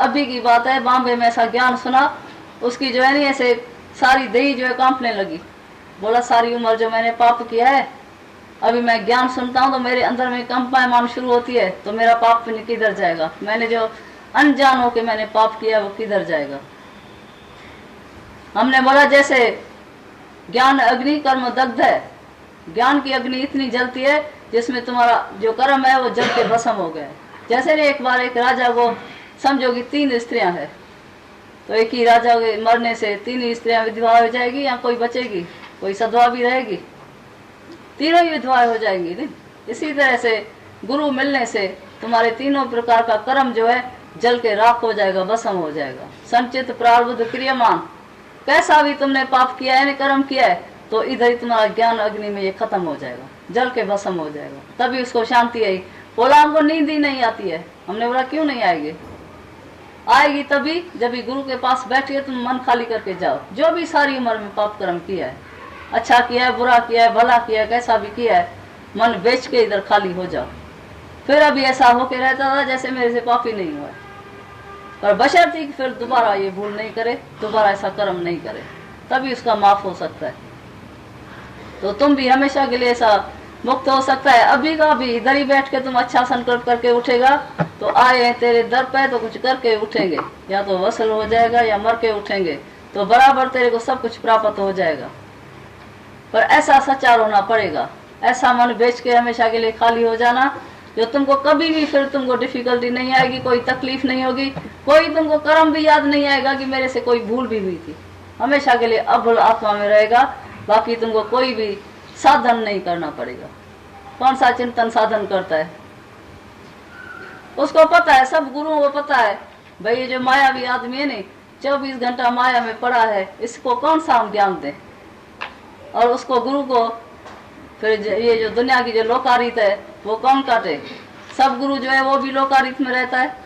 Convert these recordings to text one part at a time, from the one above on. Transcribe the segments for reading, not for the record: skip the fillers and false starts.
अभी की बात है, बॉम्बे में ऐसा ज्ञान सुना, उसकी जो है नहीं ऐसे सारी देही जो है कांपने लगी। बोला सारी उम्र जो मैंने पाप किया है, अभी मैं ज्ञान सुनता हूँ तो मेरे अंदर में कंपाएं मान शुरू होती है, तो मेरा पाप किधर जाएगा? मैंने जो अनजान हो के मैंने पाप किया वो किधर जाएगा? हमने बोला जैसे ज्ञान अग्नि कर्म दग्ध है, ज्ञान की अग्नि इतनी जलती है जिसमें तुम्हारा जो कर्म है वो जल के भस्म हो गया। जैसे ने एक बार एक राजा को समझो कि 3 स्त्रियां हैं, तो एक ही राजा के मरने से 3 स्त्रियां विधवा हो जाएगी या कोई बचेगी? कोई सधवा भी रहेगी? तीनों ही विधवा हो जाएंगी नहीं। इसी तरह से गुरु मिलने से तुम्हारे तीनों प्रकार का कर्म जो है जल के राख हो जाएगा, भस्म हो जाएगा। संचित प्रारब्ध क्रियमान, कैसा भी तुमने पाप किया है, कर्म किया है, तो इधर ही तुम्हारा ज्ञान अग्नि में ये खत्म हो जाएगा, जल के भस्म हो जाएगा। तभी उसको शांति आई। बोला हमको नींद ही नहीं आती है। हमने बोला क्यों नहीं आएगी? आएगी तभी जब भी गुरु के पास बैठिए, तुम मन खाली करके जाओ। जो भी सारी उम्र में पाप कर्म किया है, अच्छा किया है, बुरा किया है, भला किया है, कैसा भी किया है, मन बेच के इधर खाली हो जाओ। फिर अभी ऐसा होके रहता था जैसे मेरे से पाप ही नहीं हुआ है, पर बशर्ते कि फिर दोबारा ये भूल नहीं करे, दोबारा ऐसा कर्म नहीं करे, तभी उसका माफ हो सकता है। तो तुम भी हमेशा के लिए ऐसा मुक्त हो सकता है। अभी का अभी इधर ही बैठ के तुम अच्छा संकल्प करके उठेगा तो आए हैं तेरे दर पे तो कुछ करके उठेंगे, या तो वसल हो जाएगा या मर के उठेंगे, तो बराबर तेरे को सब कुछ प्राप्त हो जाएगा। पर ऐसा सच्चा होना पड़ेगा, ऐसा मन बेच के हमेशा के लिए खाली हो जाना जो तुमको कभी भी फिर तुमको डिफिकल्टी नहीं आएगी, कोई तकलीफ नहीं होगी, कोई तुमको कर्म भी याद नहीं आएगा कि मेरे से कोई भूल भी हुई थी। हमेशा के लिए अभुल आत्मा में रहेगा। बाकी तुमको कोई भी साधन नहीं करना पड़ेगा। कौन सा चिंतन साधन करता है? उसको पता है, सब गुरुओं को पता है भाई ये जो मायावी आदमी है नहीं, 24 घंटा माया में पड़ा है, इसको कौन सा हम ज्ञान दें? और उसको गुरु को फिर ये जो दुनिया की जो लोकारित है वो कौन काटे? सब गुरु जो है वो भी लोकारित में रहता है।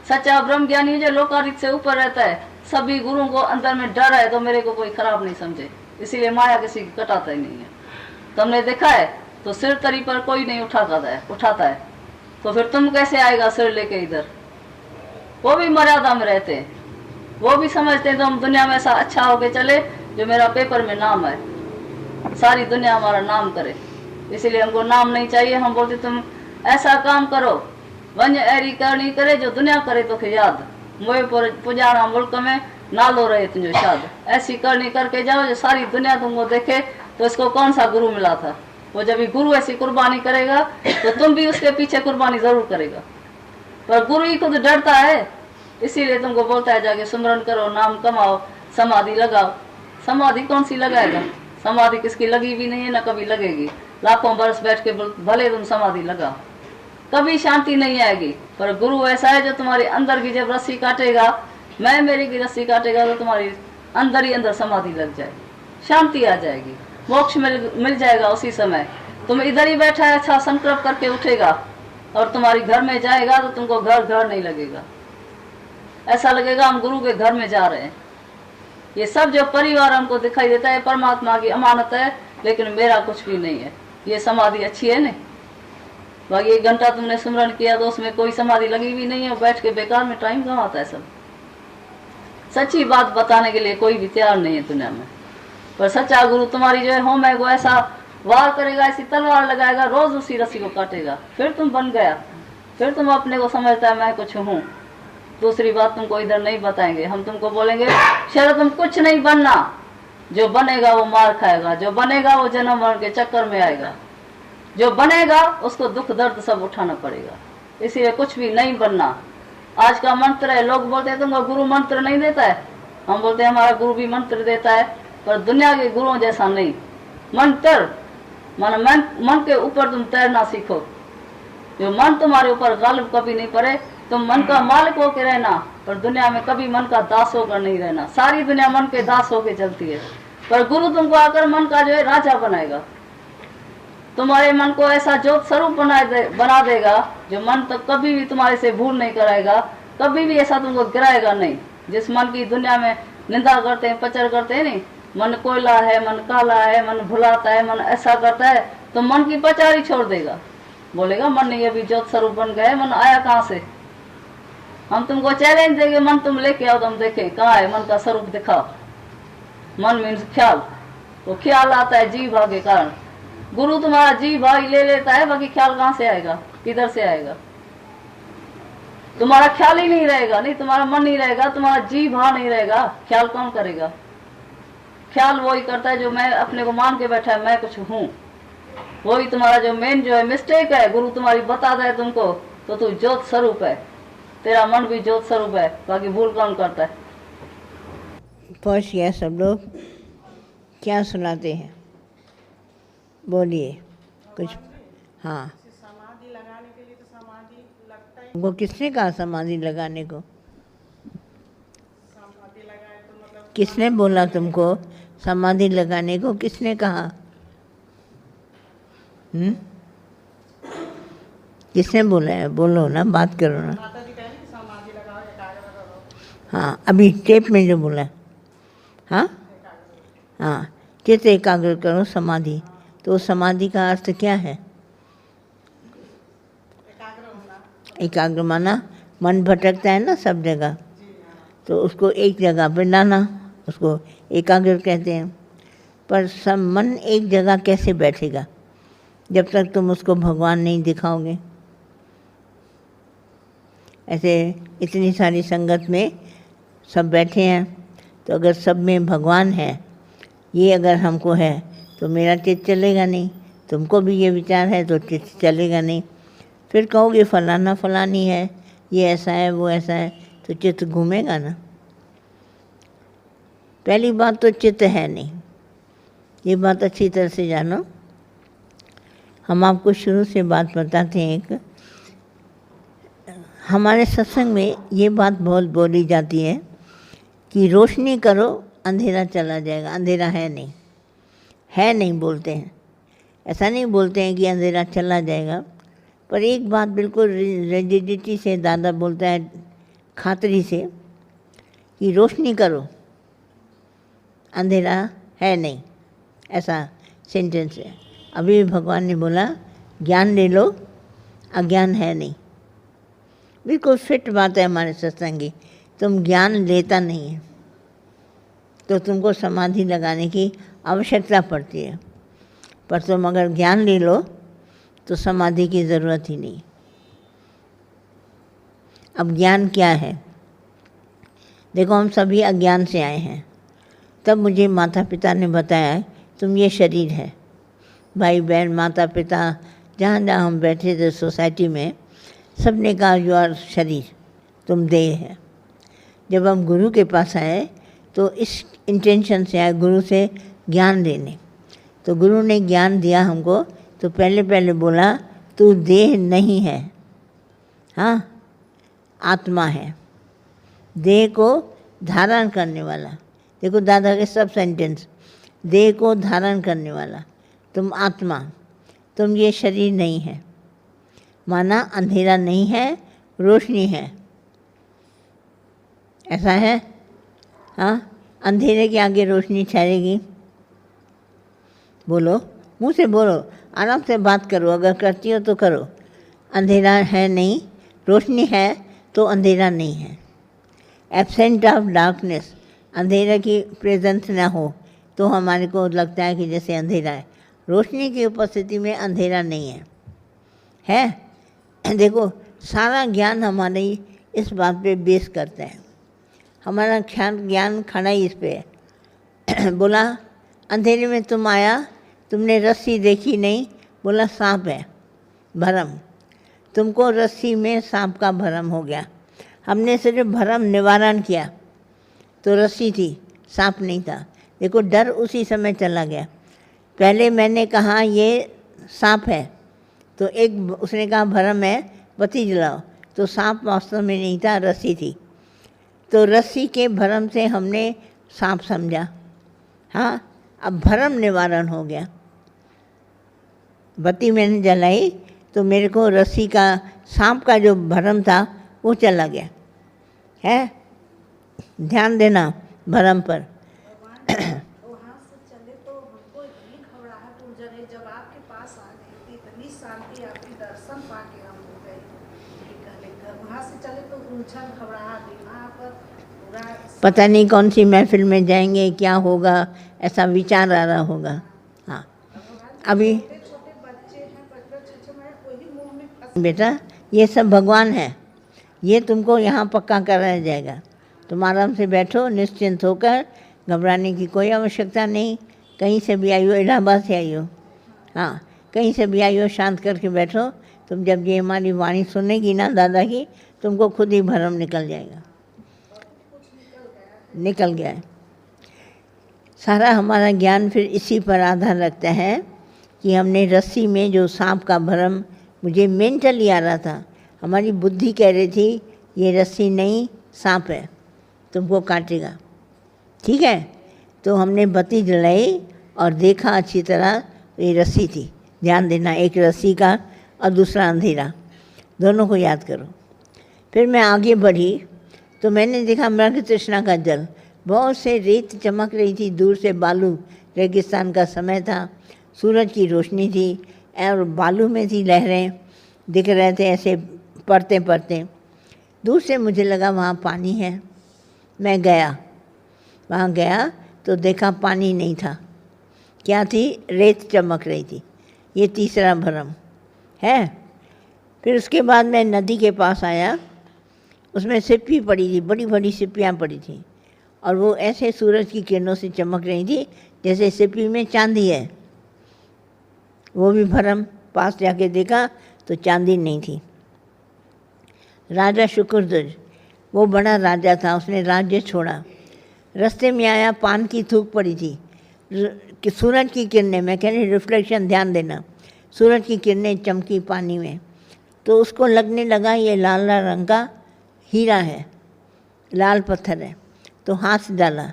सच्चा ब्रह्म ज्ञानी जो लोकारित से ऊपर रहता है। सभी गुरुओं को अंदर में डर है तो मेरे को कोई खराब नहीं समझे, इसीलिए माया किसी की कटाता ही नहीं है। तुमने देखा है तो सिर तरी पर कोई नहीं उठाता है, तो फिर तुम कैसे आएगा सिर लेके इधर? वो भी मर्यादा में रहते हैं, वो भी समझते हैं तो हम दुनिया में ऐसा अच्छा होके चले जो मेरा पेपर में नाम है, सारी दुनिया हमारा नाम करे, इसीलिए हमको नाम नहीं चाहिए। हम बोलते तुम ऐसा काम करो, वंज ऐरी करनी करे जो दुनिया करे तो याद, मोए पुजारा मुल्क में नालो रहे तुझो शाद। ऐसी करनी करके जाओ जो सारी दुनिया तुमको देखे। तो इसको कौन सा गुरु मिला था? वो जब भी गुरु ऐसी कुर्बानी करेगा तो तुम भी उसके पीछे कुर्बानी जरूर करेगा। पर गुरु ही खुद डरता है, इसीलिए तुमको बोलता है जाके सुमरन करो, नाम कमाओ, समाधि लगाओ। समाधि कौन सी लगाएगा? समाधि किसकी लगी भी नहीं है, ना कभी लगेगी। लाखों बरस बैठ के भले तुम समाधि लगाओ, कभी शांति नहीं आएगी। पर गुरु ऐसा है जो तुम्हारे अंदर की जब रस्सी काटेगा, मैं मेरी की रस्सी काटेगा, तो तुम्हारी अंदर ही अंदर समाधि लग जाएगी, शांति आ जाएगी, मोक्ष मिल जाएगा उसी समय। तुम इधर ही बैठा है, अच्छा संकल्प करके उठेगा और तुम्हारी घर में जाएगा तो तुमको घर नहीं लगेगा, ऐसा लगेगा हम गुरु के घर में जा रहे हैं। ये सब जो परिवार हमको दिखाई देता है परमात्मा की अमानत है, लेकिन मेरा कुछ भी नहीं है। ये समाधि अच्छी है नहीं, बाकी 1 घंटा तुमने सुमरन किया तो उसमें कोई समाधि लगी भी नहीं है, बैठ के बेकार में टाइम गंवाता है सब। सच्ची बात बताने के लिए कोई भी तैयार नहीं है दुनिया में। पर सच्चा गुरु तुम्हारी जो है होम है वो ऐसा वार करेगा, ऐसी तलवार लगाएगा, रोज उसी रस्सी को काटेगा, फिर तुम बन गया, फिर तुम अपने को समझता है मैं कुछ हूँ। दूसरी बात तुमको इधर नहीं बताएंगे, हम तुमको बोलेंगे शरद तुम कुछ नहीं बनना, जो बनेगा वो मार खाएगा, जो बनेगा वो जन्म मरण के चक्कर में आएगा, जो बनेगा उसको दुख दर्द सब उठाना पड़ेगा, इसीलिए कुछ भी नहीं बनना। आज का मंत्र है, लोग बोलते हैं तुमको गुरु मंत्र नहीं देता है, हम बोलते हैं हमारा गुरु भी मंत्र देता है, पर दुनिया के गुरुओं जैसा नहीं। मंत्र मन के ऊपर तुम तैरना सीखो, जो मन तुम्हारे ऊपर गालिब कभी नहीं पड़े। तुम मन का मालिक होके रहना, पर दुनिया में कभी मन का दास होकर नहीं रहना। सारी दुनिया मन के दास होके चलती है, पर गुरु तुमको आकर मन का जो है राजा बनाएगा, तुम्हारे मन को ऐसा ज्योत स्वरूप बना देगा जो मन तक कभी भी तुम्हारे से भूल नहीं कराएगा, कभी भी ऐसा तुमको गिराएगा नहीं। जिस मन की दुनिया में निंदा करते हैं, पचर करते हैं नहीं, मन कोयला है, मन काला है, मन भुलाता है, मन ऐसा करता है, तो मन की पचारी छोड़ देगा, बोलेगा मन ये भी ज्योत स्वरूप बन गए, मन आया कहाँ से? हम तुमको चैलेंज देंगे, मन तुम लेके आओ तो हम देखें कहाँ है मन का स्वरूप दिखाओ। मन मीन्स ख्याल, वो ख्याल आता है जीव भाव के कारण। गुरु तुम्हारा जीव भाव ले लेता है, बाकी ख्याल कहाँ से आएगा, किधर से आएगा? तुम्हारा ख्याल ही नहीं रहेगा, नहीं तुम्हारा मन नहीं रहेगा, तुम्हारा जीव भाव नहीं रहेगा, ख्याल कौन करेगा? ख्याल वही करता है जो मैं अपने को मान के बैठा है मैं कुछ हूँ। वही तुम्हारा जो मेन जो है मिस्टेक है, गुरु तुम्हारी बताता है तुमको तो तू ज्योत स्वरूप है, तेरा मन भी ज्योत स्वरूप है, बाकी भूल कौन करता है? पहुँच गया सब लोग, क्या सुनाते हैं? बोलिए कुछ। हाँ, समाधि लगाने के लिए तो समाधि लगता ही, वो किसने कहा समाधि लगाने को? समाधि लगाए तो मतलब किसने बोला तुमको समाधि लगाने को? किसने कहा? किसने बोला है? बोलो ना, बात करो ना। माता जी कहें कि समाधि लगाओ, एकाग्र करो। हाँ, अभी टेप में जो बोला। हाँ हाँ, चित्त एकाग्र करो, समाधि। तो समाधि का अर्थ क्या है? एकाग्र होना। एकाग्र माना मन भटकता है ना सब जगह, तो उसको एक जगह पर लाना, उसको एकाग्र कहते हैं। पर सब मन एक जगह कैसे बैठेगा जब तक तुम उसको भगवान नहीं दिखाओगे? ऐसे इतनी सारी संगत में सब बैठे हैं, तो अगर सब में भगवान है, ये अगर हमको है तो मेरा चित्त चलेगा नहीं, तुमको भी ये विचार है तो चित्त चलेगा नहीं। फिर कहोगे फलाना फलानी है, ये ऐसा है वो ऐसा है, तो चित्त घूमेगा ना। पहली बात तो चित्त है नहीं, ये बात अच्छी तरह से जानो। हम आपको शुरू से बात बताते हैं। एक हमारे सत्संग में ये बात बहुत बोली जाती है कि रोशनी करो अंधेरा चला जाएगा। अंधेरा है नहीं, है नहीं बोलते हैं, ऐसा नहीं बोलते हैं कि अंधेरा चला जाएगा। पर एक बात बिल्कुल रिजिडिटी से दादा बोलता है, खातरी से, कि रोशनी करो अंधेरा है नहीं, ऐसा सेंटेंस है। अभी भगवान ने बोला ज्ञान ले लो, अज्ञान है नहीं। बिल्कुल फिट बात है हमारे सत्संगी। तुम ज्ञान लेता नहीं है तो तुमको समाधि लगाने की आवश्यकता पड़ती है, पर तुम अगर ज्ञान ले लो तो समाधि की ज़रूरत ही नहीं। अब ज्ञान क्या है? देखो, हम सभी अज्ञान से आए हैं। तब मुझे माता पिता ने बताया तुम ये शरीर है। भाई बहन माता पिता जहाँ जहाँ हम बैठे थे सोसाइटी में, सब ने कहा यू आर शरीर, तुम देह है। जब हम गुरु के पास आए तो इस इंटेंशन से आए गुरु से ज्ञान लेने। तो गुरु ने ज्ञान दिया हमको, तो पहले पहले बोला तू देह नहीं है, हाँ आत्मा है, देह को धारण करने वाला। देखो दादा के सब सेंटेंस, देह को धारण करने वाला, तुम आत्मा, तुम ये शरीर नहीं है। माना अंधेरा नहीं है, रोशनी है, ऐसा है? हाँ, अंधेरे के आगे रोशनी ठहरेगी? बोलो, मुँह से बोलो, आराम से बात करो, अगर करती हो तो करो। अंधेरा है नहीं, रोशनी है तो अंधेरा नहीं है। एब्सेंट ऑफ डार्कनेस, अंधेरे की प्रेजेंस ना हो तो हमारे को लगता है कि जैसे अंधेरा है। रोशनी की उपस्थिति में अंधेरा नहीं है। देखो, सारा ज्ञान हमारे इस बात पे बेस करता है। हमारा ज्ञान खड़ा ही इस पे है। बोला अंधेरे में तुम आया, तुमने रस्सी देखी नहीं, बोला सांप है, भरम। तुमको रस्सी में सांप का भरम हो गया। हमने सिर्फ भरम निवारण किया तो रस्सी थी, सांप नहीं था। देखो, डर उसी समय चला गया। पहले मैंने कहा ये सांप है, तो एक उसने कहा भरम है, बत्ती जलाओ, तो सांप वास्तव में नहीं था, रस्सी थी। तो रस्सी के भरम से हमने सांप समझा। हाँ, अब भरम निवारण हो गया। बत्ती मैंने जलाई तो मेरे को रस्सी का, सांप का जो भरम था वो चला गया है। ध्यान देना भरम पर। वहाँ से चले तो हमको इतनी घबराहट हो जाए, जब आपके पास आ गए थे इतनी शांति, आपके दर्शन पाके हम हो गए। कहले वहाँ से चले तो उलझन घबराहट दिमाग पूरा पता नहीं कौन सी महफिल में जाएंगे, क्या होगा, ऐसा विचार आ रहा होगा। हाँ, अभी छोटे छोटे बच्चे हैं 5-5 6 महीने वही मुंह में फंस बेटा ये सब भगवान है, ये तुमको यहाँ पक्का कराया जाएगा। तुम आराम से बैठो निश्चिंत होकर, घबराने की कोई आवश्यकता नहीं। कहीं से भी आई हो, इलाहाबाद से आई हो, हाँ कहीं से भी आई हो, शांत करके बैठो। तुम जब ये हमारी वाणी सुनेगी ना दादा की, तुमको खुद ही भरम निकल जाएगा, निकल गया है। सारा हमारा ज्ञान फिर इसी पर आधार रखता है कि हमने रस्सी में जो सांप का भरम मुझे मेंटली आ रहा था, हमारी बुद्धि कह रही थी ये रस्सी नहीं सांप है, तुमको काटेगा, ठीक है। तो हमने बत्ती जलाई और देखा अच्छी तरह, ये रस्सी थी। ध्यान देना, एक रस्सी का और दूसरा अंधेरा, दोनों को याद करो। फिर मैं आगे बढ़ी तो मैंने देखा मृग तृष्णा का जल, बहुत से रेत चमक रही थी, दूर से बालू, रेगिस्तान का समय था, सूरज की रोशनी थी और बालू में थी लहरें दिख रहे थे ऐसे पड़ते पड़ते। दूर से मुझे लगा वहाँ पानी है। मैं गया, वहाँ गया तो देखा पानी नहीं था, क्या थी, रेत चमक रही थी। ये तीसरा भ्रम है। फिर उसके बाद मैं नदी के पास आया, उसमें सिप्पी पड़ी थी, बड़ी बड़ी सिप्पियाँ पड़ी थी और वो ऐसे सूरज की किरणों से चमक रही थी जैसे सिप्पी में चांदी है। वो भी भ्रम, पास जाके देखा तो चांदी नहीं थी। राजा शुक्रध्वज, वो बड़ा राजा था, उसने राज्य छोड़ा, रास्ते में आया, पान की थूक पड़ी थी कि सूरज की किरणें, मैं कह रही रिफ्लेक्शन, ध्यान देना, सूरज की किरणें चमकी पानी में, तो उसको लगने लगा ये लाल लाल रंग का हीरा है, लाल पत्थर है। तो हाथ डाला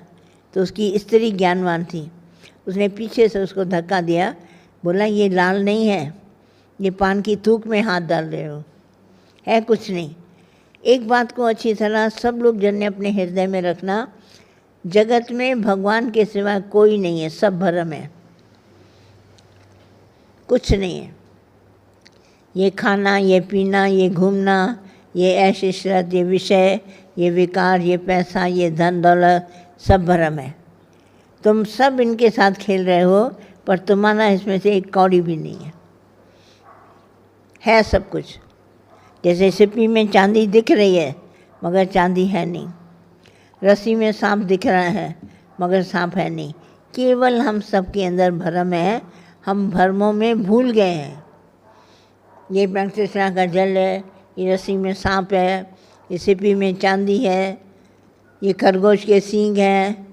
तो उसकी स्त्री ज्ञानवान थी, उसने पीछे से उसको धक्का दिया, बोला ये लाल नहीं है, ये पान की थूक में हाथ डाल रहे हो, है कुछ नहीं। एक बात को अच्छी तरह सब लोग जन ने अपने हृदय में रखना, जगत में भगवान के सिवा कोई नहीं है, सब भ्रम है, कुछ नहीं है। ये खाना, ये पीना, ये घूमना, ये ऐश इशरत, ये विषय, ये विकार, ये पैसा, ये धन दौलत, सब भ्रम है। तुम सब इनके साथ खेल रहे हो, पर तुम्हारा इसमें से एक कौड़ी भी नहीं है सब कुछ। जैसे सिप्पी में चांदी दिख रही है मगर चांदी है नहीं, रस्सी में सांप दिख रहा है मगर सांप है नहीं, केवल हम सब के अंदर भ्रम है, हम भ्रमों में भूल गए हैं। ये मृग तृष्णा का जल है, ये रस्सी में सांप है, ये सिप्पी में चांदी है, ये खरगोश के सींग हैं,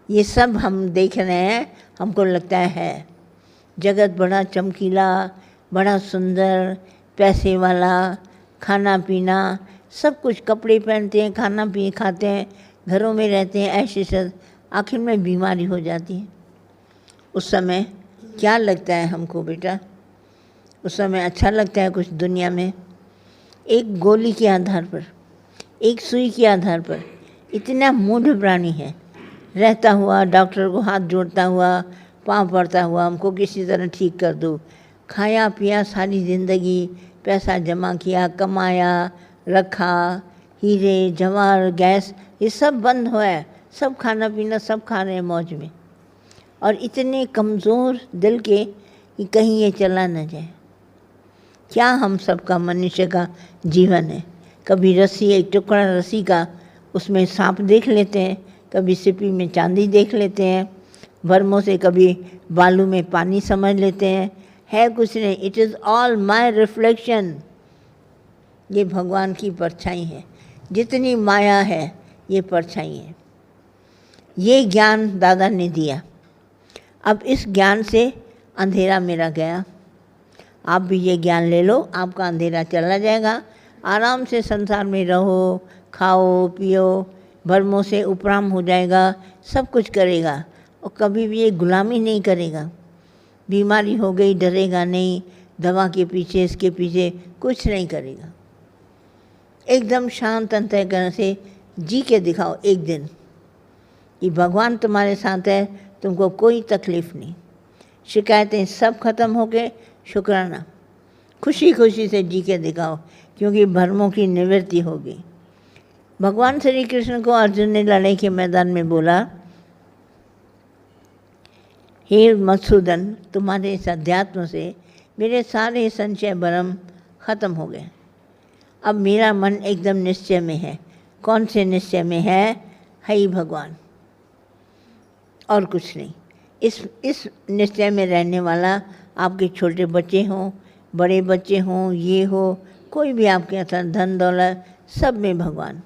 ये सब हम देख रहे हैं, हमको लगता है जगत बड़ा चमकीला, बड़ा सुंदर, पैसे वाला, खाना पीना सब कुछ, कपड़े पहनते हैं, खाना पी खाते हैं, घरों में रहते हैं, ऐश इशरत, आखिर में बीमारी हो जाती है। उस समय क्या लगता है हमको बेटा? उस समय अच्छा लगता है कुछ दुनिया में? एक गोली के आधार पर, एक सुई के आधार पर इतना मूढ़ प्राणी है, रहता हुआ डॉक्टर को हाथ जोड़ता हुआ, पाँव पड़ता हुआ, हमको किसी तरह ठीक कर दो। खाया पिया सारी ज़िंदगी, पैसा जमा किया, कमाया, रखा, हीरे जवाहर गैस, ये सब बंद हुआ है, सब खाना पीना सब खा रहे हैं मौज में, और इतने कमज़ोर दिल के कि कहीं ये चला न जाए। क्या हम सबका मनुष्य का जीवन है? कभी रस्सी, एक टुकड़ा रस्सी का, उसमें सांप देख लेते हैं, कभी सिप्पी में चांदी देख लेते हैं, भरमों से कभी बालू में पानी समझ लेते हैं, है कुछ नहीं। It is all my reflection. ये भगवान की परछाई है, जितनी माया है ये परछाई है। ये ज्ञान दादा ने दिया, अब इस ज्ञान से अंधेरा मेरा गया। आप भी ये ज्ञान ले लो, आपका अंधेरा चला जाएगा। आराम से संसार में रहो, खाओ पियो, भरमों से उपराम हो जाएगा, सब कुछ करेगा और कभी भी ये गुलामी नहीं करेगा। बीमारी हो गई डरेगा नहीं, दवा के पीछे इसके पीछे कुछ नहीं करेगा। एकदम शांत अंतःकरण से जी के दिखाओ एक दिन कि भगवान तुम्हारे साथ है, तुमको कोई तकलीफ़ नहीं, शिकायतें सब खत्म हो गए, शुक्राना, खुशी खुशी से जी के दिखाओ क्योंकि भ्रमों की निवृत्ति होगी। भगवान श्री कृष्ण को अर्जुन ने लड़ाई के मैदान में बोला, हे मधुसूदन, तुम्हारे इस अध्यात्म से मेरे सारे संशय भ्रम खत्म हो गए। अब मेरा मन एकदम निश्चय में है। कौन से निश्चय में है? ही भगवान, और कुछ नहीं। इस निश्चय में रहने वाला आपके छोटे बच्चे हों, बड़े बच्चे हों, ये हो, कोई भी आपके अंदर धन दौलत, सब में भगवान।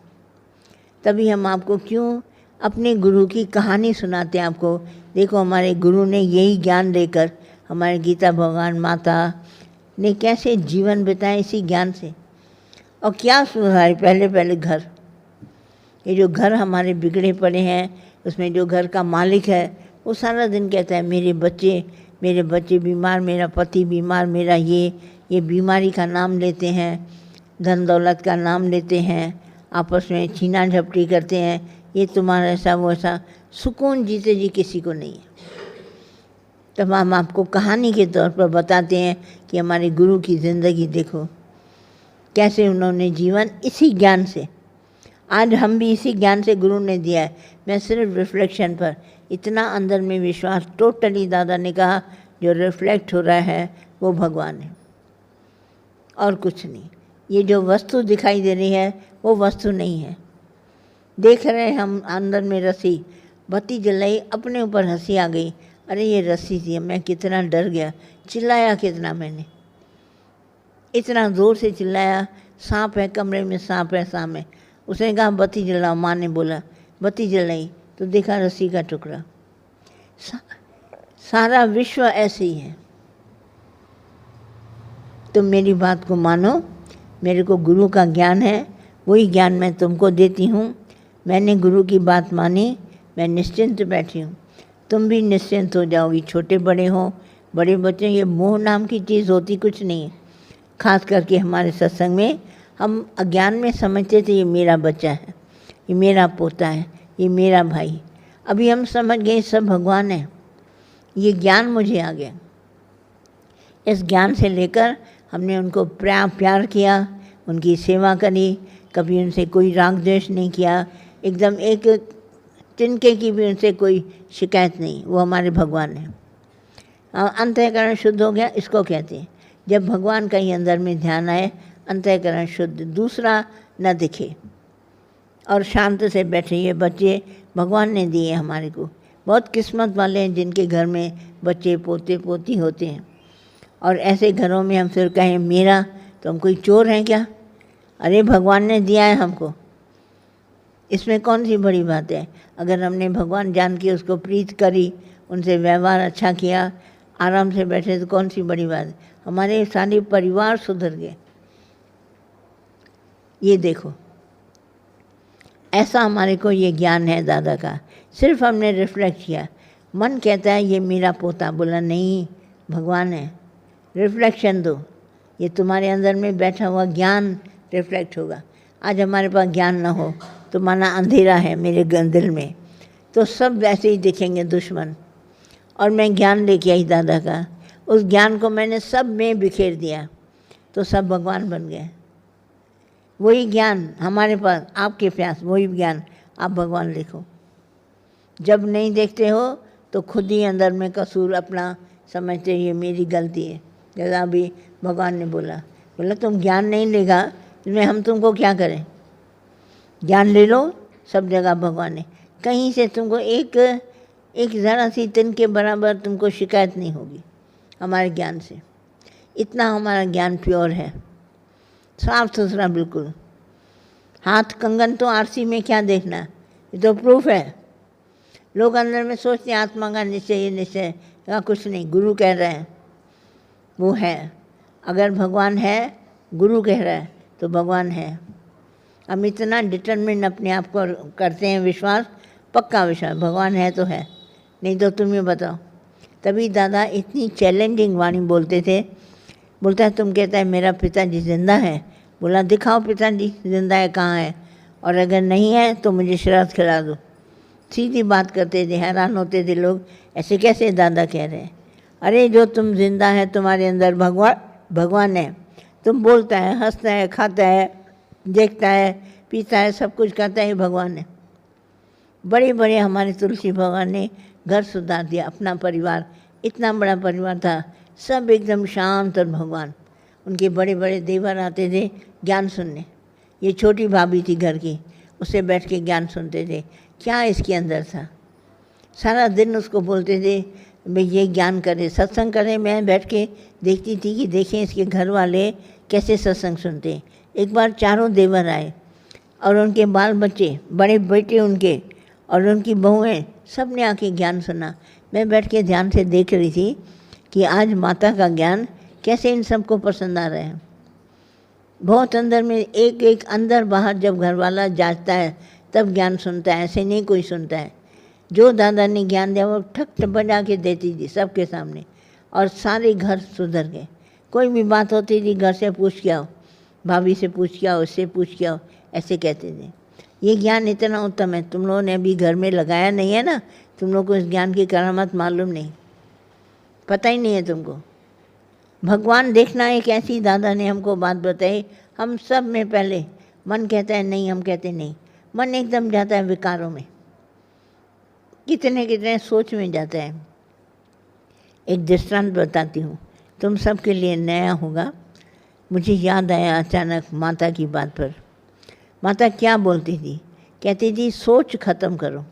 तभी हम आपको क्यों अपने गुरु की कहानी सुनाते हैं आपको। देखो, हमारे गुरु ने यही ज्ञान देकर, हमारे गीता भगवान माता ने कैसे जीवन बिताया इसी ज्ञान से। और क्या सुधारे पहले घर, ये जो घर हमारे बिगड़े पड़े हैं, उसमें जो घर का मालिक है वो सारा दिन कहता है मेरे बच्चे बीमार, मेरा पति बीमार, मेरा ये बीमारी का नाम लेते हैं, धन दौलत का नाम लेते हैं, आपस में छीना झपटी करते हैं, ये तुम्हारा ऐसा वो ऐसा। सुकून जीते जी किसी को नहीं है। तब हम आपको कहानी के तौर पर बताते हैं कि हमारे गुरु की ज़िंदगी देखो कैसे उन्होंने जीवन इसी ज्ञान से, आज हम भी इसी ज्ञान से गुरु ने दिया है। मैं सिर्फ रिफ्लेक्शन पर, इतना अंदर में विश्वास, टोटली दादा ने कहा जो रिफ्लेक्ट हो रहा है वो भगवान है और कुछ नहीं। ये जो वस्तु दिखाई दे रही है वो वस्तु नहीं है। देख रहे हैं हम अंदर में रस्सी, बत्ती जलाई, अपने ऊपर हंसी आ गई, अरे ये रस्सी थी, मैं कितना डर गया, चिल्लाया कितना मैंने, इतना ज़ोर से चिल्लाया, सांप है कमरे में, सांप है सामने। उसने कहा बत्ती जलाओ, माँ ने बोला, बत्ती जलाई तो देखा रस्सी का टुकड़ा। सारा विश्व ऐसे ही है। तुम मेरी बात को मानो, मेरे को गुरु का ज्ञान है, वही ज्ञान मैं तुमको देती हूँ। मैंने गुरु की बात मानी, मैं निश्चिंत बैठी हूँ, तुम भी निश्चिंत हो जाओगी। छोटे बड़े हों, बड़े बच्चे, ये मोह नाम की चीज़ होती कुछ नहीं है। खास करके हमारे सत्संग में हम अज्ञान में समझते थे ये मेरा बच्चा है, ये मेरा पोता है, ये मेरा भाई। अभी हम समझ गए सब भगवान है। ये ज्ञान मुझे आ गया। इस ज्ञान से लेकर हमने उनको प्यार किया, उनकी सेवा करी, कभी उनसे कोई राग द्वेष नहीं किया, एकदम एक तिनके की भी उनसे कोई शिकायत नहीं। वो हमारे भगवान हैं। अंतःकरण शुद्ध हो गया, इसको कहते हैं जब भगवान का ही अंदर में ध्यान आए, अंतःकरण शुद्ध, दूसरा न दिखे और शांत से बैठे। ये बच्चे भगवान ने दिए हमारे को। बहुत किस्मत वाले हैं जिनके घर में बच्चे पोते पोती होते हैं। और ऐसे घरों में हम फिर कहें मेरा, तो हम कोई चोर हैं क्या? अरे भगवान ने दिया है हमको, इसमें कौन सी बड़ी बात है? अगर हमने भगवान जान के उसको प्रीत करी, उनसे व्यवहार अच्छा किया, आराम से बैठे, तो कौन सी बड़ी बात है? हमारे सारे परिवार सुधर गए। ये देखो, ऐसा हमारे को ये ज्ञान है दादा का। सिर्फ हमने रिफ्लेक्ट किया। मन कहता है ये मेरा पोता, बोला नहीं, भगवान है। रिफ्लेक्शन दो, ये तुम्हारे अंदर में बैठा हुआ ज्ञान रिफ्लेक्ट होगा। आज हमारे पास ज्ञान ना हो तो माना अंधेरा है मेरे दिल में, तो सब वैसे ही दिखेंगे दुश्मन। और मैं ज्ञान लेके आई दादा का, उस ज्ञान को मैंने सब में बिखेर दिया, तो सब भगवान बन गए। वही ज्ञान हमारे पास, आपके पास वही ज्ञान, आप भगवान लिखो। जब नहीं देखते हो तो खुद ही अंदर में कसूर अपना समझते ये मेरी गलती है। जैसा अभी भगवान ने बोला तुम ज्ञान नहीं लेगा, इसमें हम तुमको क्या करें? ज्ञान ले लो, सब जगह भगवान है। कहीं से तुमको एक ज़रा सी तिन के बराबर तुमको शिकायत नहीं होगी हमारे ज्ञान से। इतना हमारा ज्ञान प्योर है, साफ सुथरा बिल्कुल। हाथ कंगन तो आरसी में क्या देखना, ये तो प्रूफ है। लोग अंदर में सोचते हैं आत्मा का निश्चय, ये निश्चय का कुछ नहीं। गुरु कह रहे हैं वो है। अगर भगवान है, गुरु कह रहा है तो भगवान है। हम इतना डिटरमिन अपने आप को करते हैं, विश्वास, पक्का विश्वास, भगवान है तो है, नहीं तो तुम ही बताओ। तभी दादा इतनी चैलेंजिंग वाणी बोलते थे। बोलता है तुम कहता है मेरा पिताजी जिंदा है, बोला दिखाओ पिताजी जिंदा है, कहाँ है, और अगर नहीं है तो मुझे शराब खिला दो। सीधी बात करते थे, हैरान होते थे लोग, ऐसे कैसे दादा कह रहे हैं। अरे जो तुम जिंदा है, तुम्हारे अंदर भगवान है, तुम बोलता है, हंसता है, खाता है, देखता है, पीता है, सब कुछ करता है भगवान है। बड़े बड़े हमारे तुलसी भगवान ने घर सुधार दिया, अपना परिवार, इतना बड़ा परिवार था, सब एकदम शांत। और भगवान, उनके बड़े बड़े देवर आते थे ज्ञान सुनने। ये छोटी भाभी थी घर की, उससे बैठ के ज्ञान सुनते थे। क्या इसके अंदर था, सारा दिन उसको बोलते थे भाई ये ज्ञान करे, सत्संग करे। मैं बैठ के देखती थी कि देखें इसके घर वाले कैसे सत्संग सुनते हैं। एक बार चारों देवर आए और उनके बाल बच्चे, बड़े बेटे उनके और उनकी बहुएं, सब ने आके ज्ञान सुना। मैं बैठ के ध्यान से देख रही थी कि आज माता का ज्ञान कैसे इन सबको पसंद आ रहा है। बहुत अंदर में, एक एक अंदर बाहर जब घर वाला जाता है तब ज्ञान सुनता है, ऐसे नहीं कोई सुनता है। जो दादा ने ज्ञान दिया वो ठक बजा के देती थी सबके सामने, और सारे घर सुधर गए। कोई भी बात होती थी घर से पूछ के आओ, भाभी से पूछ के आओ, इससे पूछ के आओ, ऐसे कहते थे। ये ज्ञान इतना उत्तम है, तुम लोगों ने अभी घर में लगाया नहीं है ना, तुम लोग को इस ज्ञान की करामत मालूम नहीं, पता ही नहीं है तुमको। भगवान देखना, एक ऐसी दादा ने हमको बात बताई। हम सब में पहले मन कहता है नहीं, हम कहते नहीं, मन एकदम जाता है विकारों में, कितने कितने सोच में जाता है। एक दृष्टांत बताती हूँ, तुम सब के लिए नया होगा। मुझे याद आया अचानक माता की बात पर। माता क्या बोलती थी, कहती थी सोच ख़त्म करो।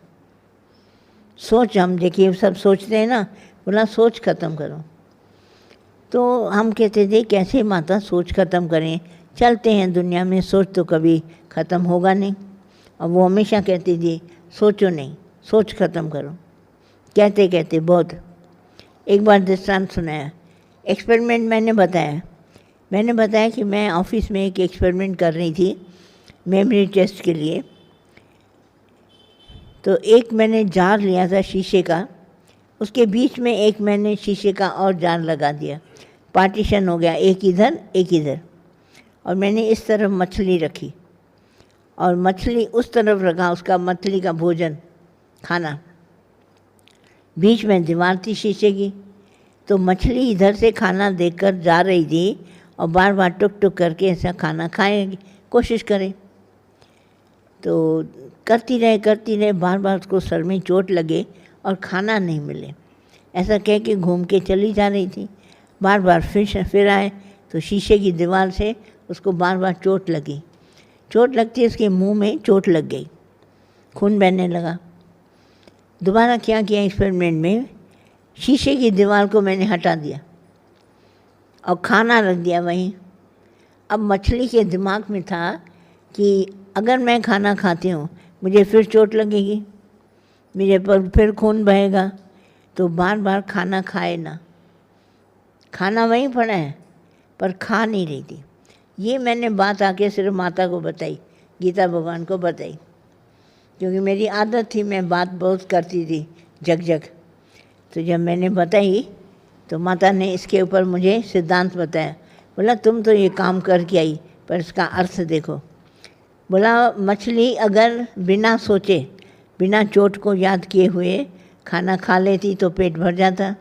सोच, हम देखिए सब सोचते हैं ना, बोला सोच ख़त्म करो। तो हम कहते थे कैसे माता सोच ख़त्म करें, चलते हैं दुनिया में, सोच तो कभी ख़त्म होगा नहीं। और वो हमेशा कहती थी सोचो नहीं, सोच ख़त्म करो। कहते कहते बहुत, एक बार दृष्टांत सुनाया, एक्सपेरिमेंट मैंने बताया कि मैं ऑफिस में एक एक्सपेरिमेंट कर रही थी मेमोरी टेस्ट के लिए। तो एक मैंने जार लिया था शीशे का, उसके बीच में एक मैंने शीशे का और जार लगा दिया, पार्टीशन हो गया, एक इधर एक इधर। और मैंने इस तरफ मछली रखी और मछली उस तरफ रखा, उसका मछली का भोजन खाना। बीच में दीवार थी शीशे की, तो मछली इधर से खाना देकर जा रही थी और बार बार टुक टुक करके ऐसा खाना खाने की कोशिश करे। तो करती रहे, बार बार उसको सर में चोट लगे और खाना नहीं मिले, ऐसा कह के घूम के चली जा रही थी। बार बार फिर आए तो शीशे की दीवार से उसको बार बार चोट लगी। चोट लगती उसके मुंह में चोट लग गई, खून बहने लगा। दोबारा क्या किया एक्सपेरिमेंट में, शीशे की दीवार को मैंने हटा दिया और खाना रख दिया वहीं। अब मछली के दिमाग में था कि अगर मैं खाना खाती हूँ मुझे फिर चोट लगेगी, मेरे पर फिर खून बहेगा, तो बार बार खाना खाए ना। खाना वहीं पड़ा है पर खा नहीं रही थी। ये मैंने बात आके सिर्फ माता को बताई, गीता भगवान को बताई, क्योंकि मेरी आदत थी, मैं बात बहुत करती थी जग। तो जब मैंने बताई तो माता ने इसके ऊपर मुझे सिद्धांत बताया। बोला तुम तो ये काम करके आई, पर इसका अर्थ देखो। बोला मछली अगर बिना सोचे, बिना चोट को याद किए हुए खाना खा लेती तो पेट भर जाता।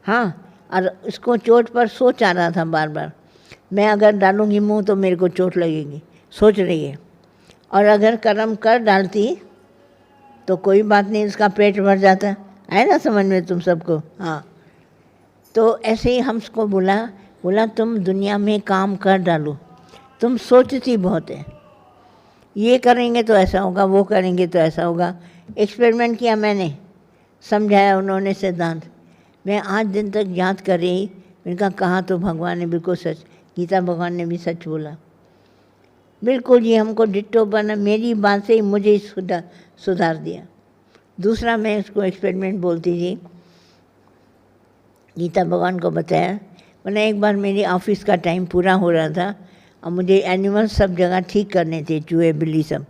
हाँ, और इसको चोट पर सोच आ रहा था बार बार, मैं अगर डालूँगी मुंह तो मेरे को चोट लगेगी, सोच रही है। और अगर कर्म कर डालती तो कोई बात नहीं, उसका पेट भर जाता। आए ना समझ में तुम सबको? हाँ, तो ऐसे ही हमको बोला तुम दुनिया में काम कर डालो, तुम सोचती बहुत है, ये करेंगे तो ऐसा होगा, वो करेंगे तो ऐसा होगा। एक्सपेरिमेंट किया मैंने, समझाया उन्होंने सिद्धांत, मैं आज दिन तक याद कर रही। मैंने कहा तो भगवान ने बिल्कुल सच, गीता भगवान ने भी सच बोला, बिल्कुल ये हमको डिट्टो बना, मेरी बात से ही मुझे सुधार दिया। दूसरा मैं उसको एक्सपेरिमेंट बोलती थी, गीता भगवान को बताया। मैंने एक बार मेरी ऑफिस का टाइम पूरा हो रहा था और मुझे एनिमल सब जगह ठीक करने थे, चूहे बिल्ली सब।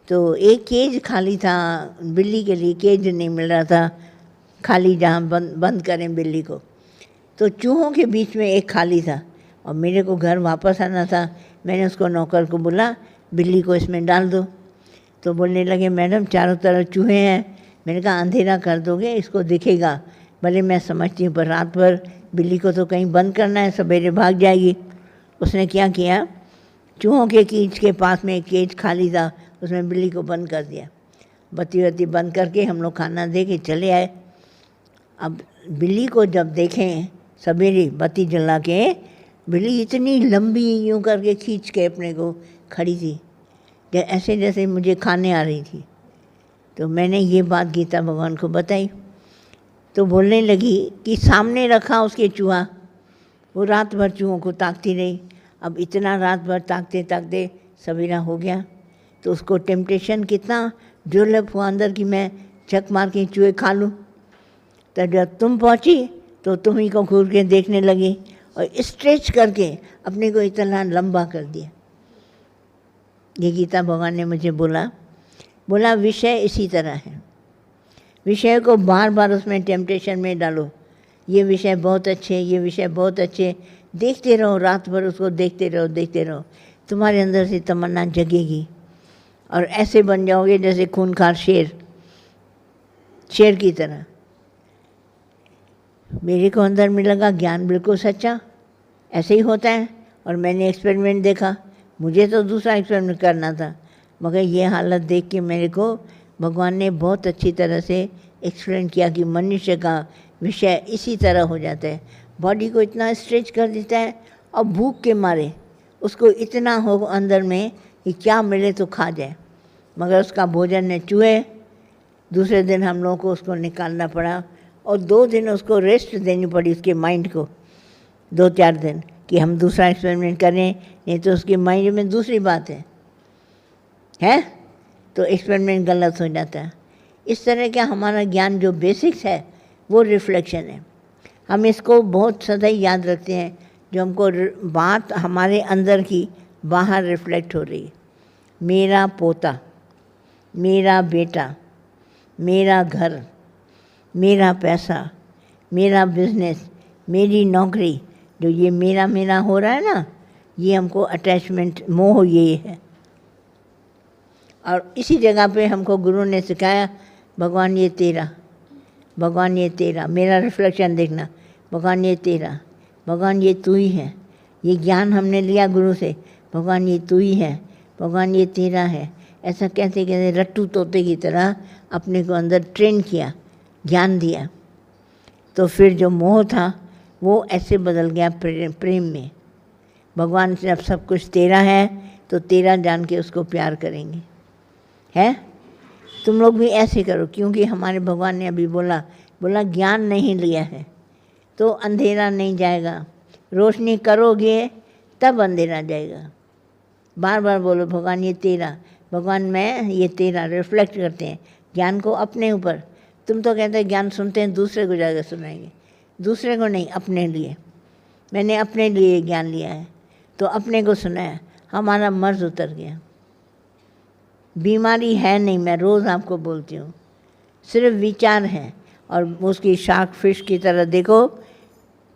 तो एक केज खाली था, बिल्ली के लिए केज नहीं मिल रहा था खाली, जहाँ बंद करें बिल्ली को। तो चूहों के बीच में एक खाली था और मेरे को घर वापस आना था। मैंने उसको नौकर को बोला बिल्ली को इसमें डाल दो। तो बोलने लगे मैडम चारों तरफ चूहे हैं। मैंने कहा अंधेरा कर दोगे, इसको दिखेगा। भले मैं समझती हूँ पर रात भर बिल्ली को तो कहीं बंद करना है, सवेरे भाग जाएगी। उसने क्या किया, चूहों के कीच के पास में एक केज खाली था, उसमें बिल्ली को बंद कर दिया। बत्ती वत्ती बंद करके हम लोग खाना दे के चले आए। अब बिल्ली को जब देखें सवेरे बत्ती जला के, बिल्ली इतनी लंबी यूँ करके खींच के अपने को खड़ी थी, ऐसे जैसे मुझे खाने आ रही थी। तो मैंने ये बात गीता भगवान को बताई, तो बोलने लगी कि सामने रखा उसके चूहा, वो रात भर चूहों को ताकती रही। अब इतना रात भर ताकते ताकते सवेरा हो गया, तो उसको टेम्पटेशन कितना डेवलप हुआ अंदर कि मैं छक मार के चूहे खा लूँ। तो जब तुम पहुँची तो तुम ही को घूर के देखने लगी और स्ट्रेच करके अपने को इतना लंबा कर दिया। ये गीता भगवान ने मुझे बोला विषय इसी तरह है, विषय को बार बार उसमें टेम्पटेशन में डालो। ये विषय बहुत अच्छे, ये विषय बहुत अच्छे, देखते रहो, रात भर उसको देखते रहो, तुम्हारे अंदर से तमन्ना जगेगी और ऐसे बन जाओगे जैसे खूंखार शेर की तरह। मेरे को अंदर में लगा ज्ञान बिल्कुल सच्चा ऐसे ही होता है, और मैंने एक्सपेरिमेंट देखा। मुझे तो दूसरा एक्सपेरिमेंट करना था, मगर ये हालत देख के मेरे को भगवान ने बहुत अच्छी तरह से एक्सप्लेन किया कि मनुष्य का विषय इसी तरह हो जाता है, बॉडी को इतना स्ट्रेच कर देता है और भूख के मारे उसको इतना हो अंदर में कि क्या मिले तो खा जाए, मगर उसका भोजन ने चूहे। दूसरे दिन हम लोगों को उसको निकालना पड़ा और 2 दिन उसको रेस्ट देनी पड़ी उसके माइंड को, 2-4 दिन, कि हम दूसरा एक्सपेरिमेंट करें, नहीं तो उसके माइंड में दूसरी बात है तो एक्सपेरिमेंट गलत हो जाता है। इस तरह का हमारा ज्ञान जो बेसिक्स है वो रिफ्लेक्शन है। हम इसको बहुत सदैव याद रखते हैं, जो हमको बात हमारे अंदर की बाहर रिफ्लेक्ट हो रही है। मेरा पोता, मेरा बेटा, मेरा घर, मेरा पैसा, मेरा बिजनेस, मेरी नौकरी, जो ये मेरा हो रहा है ना, ये हमको अटैचमेंट मोह ये है। और इसी जगह पे हमको गुरु ने सिखाया भगवान ये तेरा, भगवान ये तेरा, मेरा रिफ्लेक्शन देखना, भगवान ये तेरा, भगवान ये तू ही है। ये ज्ञान हमने लिया गुरु से, भगवान ये तू ही है, भगवान ये तेरा है। ऐसा कहते कहते रट्टू तोते की तरह अपने को अंदर ट्रेन किया, ज्ञान दिया। तो फिर जो मोह था वो ऐसे बदल गया प्रेम में। भगवान से अब सब कुछ तेरा है तो तेरा जान के उसको प्यार करेंगे, है। तुम लोग भी ऐसे करो, क्योंकि हमारे भगवान ने अभी बोला ज्ञान नहीं लिया है तो अंधेरा नहीं जाएगा, रोशनी करोगे तब अंधेरा जाएगा। बार बार बोलो भगवान ये तेरा, भगवान मैं ये तेरा, रिफ्लेक्ट करते हैं ज्ञान को अपने ऊपर। तुम तो कहते हैं ज्ञान सुनते हैं दूसरे को जाकर सुनाएंगे, दूसरे को नहीं, अपने लिए। मैंने अपने लिए ज्ञान लिया है तो अपने को सुनाया, हमारा मर्ज उतर गया। बीमारी है नहीं, मैं रोज़ आपको बोलती हूँ, सिर्फ विचार है। और उसकी शार्क फिश की तरह देखो,